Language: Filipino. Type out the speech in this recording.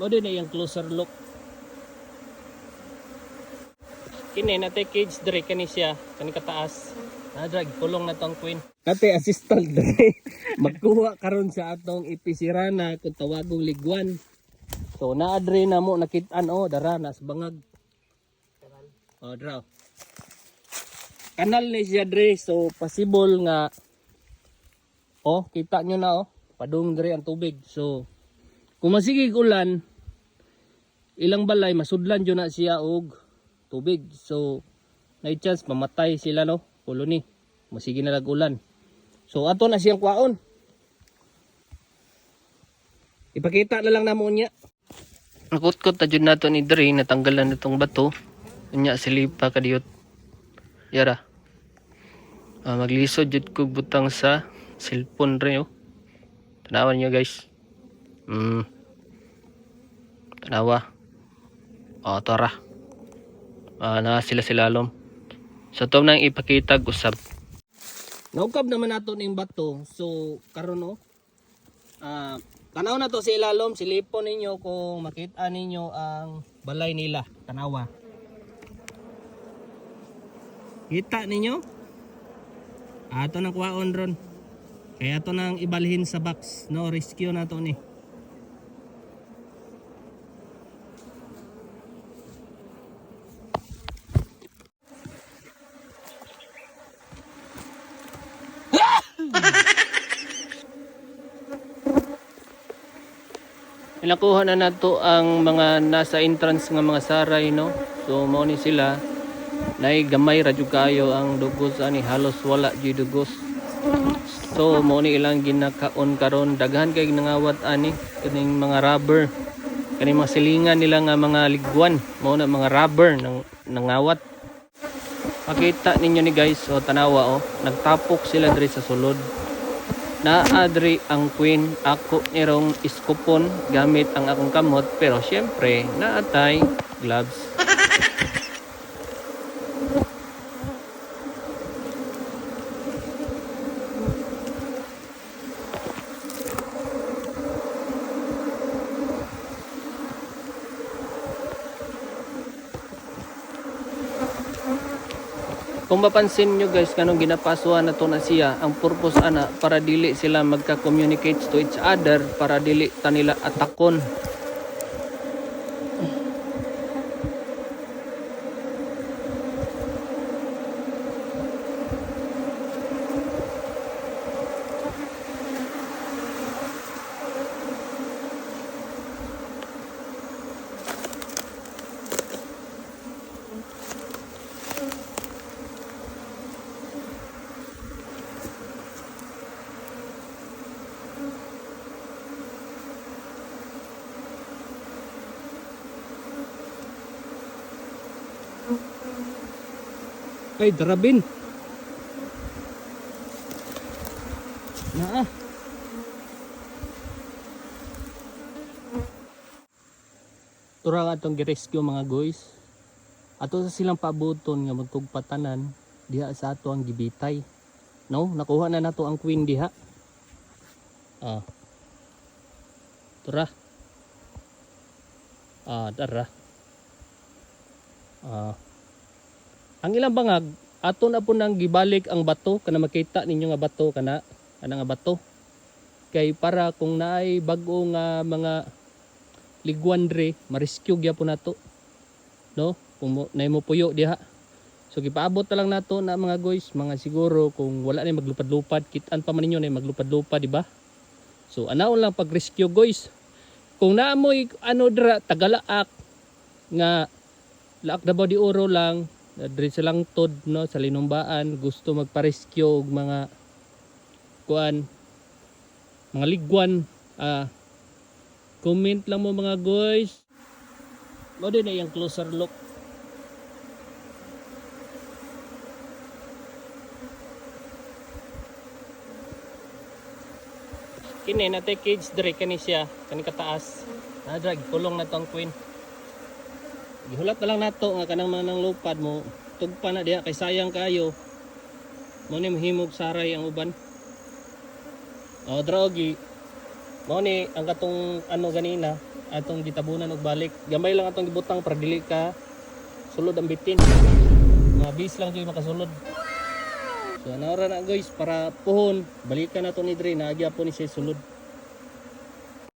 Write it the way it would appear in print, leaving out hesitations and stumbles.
Mo din ay yung closer look. Kini natay cage dire kani siya, kani kataas. Drag kulong na tong queen. Kate assistant dire. Magkuha karon sa atong ipisirana kung tawagong liguan. So naadre na mo nakit-an dara nas bangag. Draw. Kanal ni siya dire, so possible nga kita nyo na padung dire ang tubig. So kung masigig ulan, ilang balay masudlan jud na siya og tubig. So may chance mamatay sila colony. Masigi na lag-ulan. So ato na siyang kwaon. Ipakita na lang namo niya. Nakutkot ta jud nato ni Dre, natanggalan nitong bato. Unya silipa kadiyot. Yara. Maglisod jud kog butang sa cellphone re Tanawan niyo guys. Tanawa. Tara. Na sila silalom. So to nang ipakita usab. Naukab naman nato ning bato. So karon tanaw na to sa ilalom, silipon ninyo kung makita ninyo ang balay nila. Tanawa. Kita ninyo? Ato nang kuhaon ron. Kaya ato nang ibalhin sa box. Rescue na to ni. Nakuha na nato ang mga nasa entrance nga mga saray So mao ni sila nay gamay radyo kayo ang dugos ani halos wala jud dugos. So mao ni ilang ginakaon karon daghan kay nangawat ani kaning mga rubber. Kaning mga silingan nila nga mga liguan mao na mga rubber nang nangawat. Makita ninyo ni guys tanawa nagtapok sila diri sa sulod. Naadri ang queen, ako nirong iskupon gamit ang akong kamot, pero syempre naatay gloves. Kung mapansin nyo guys, kanong ginapasuhan na to na siya, ang purpose ana para dili sila magka-communicate to each other, para dili ta nila atakon. Ay, darabin. Turang atong gi-rescue mga guys. Ato sa silang pabuton nga magtugpatanan diha sa ato ang gibitay. Nakuha na nato ang queen diha. Tura. Tara. Ang ilang bangag ato na po nang gibalik ang bato kana makita ninyo nga bato kana nga bato. Kay para kung naay bag-o nga mga liguan dre, ma-rescue gyapon nato. Kung naay mo puyo diha. So gipaabot na lang nato na mga guys, mga siguro kung wala na maglupad-lupad, kitaan pa man ninyo na maglupad-lupad, di ba? So anaon lang pag-rescue guys. Kung naamoy dra tagalaak nga laak na body oro lang diri sa langtod sa linumbaan, gusto magpa-rescue og mga mga liguan, comment lang mo mga guys. Mo din ay yung closer look. Kini natay cage dire kani siya, kani kataas. Drag kulong na tong queen. Gihulat na lang nato nga kanang manang lupad mo tugpa na diha kay sayang kayo. Mo ni mahimog saray ang uban. Drogi. Mo ni ang katong ganina atong gitabunan og balik. Gamay lang atong gibutang para dili ka sulod ang bitin. Mga bis lang jud makasulod. So naora na guys para puhon, balikan nato ni Dre na agya po ni siya sulod.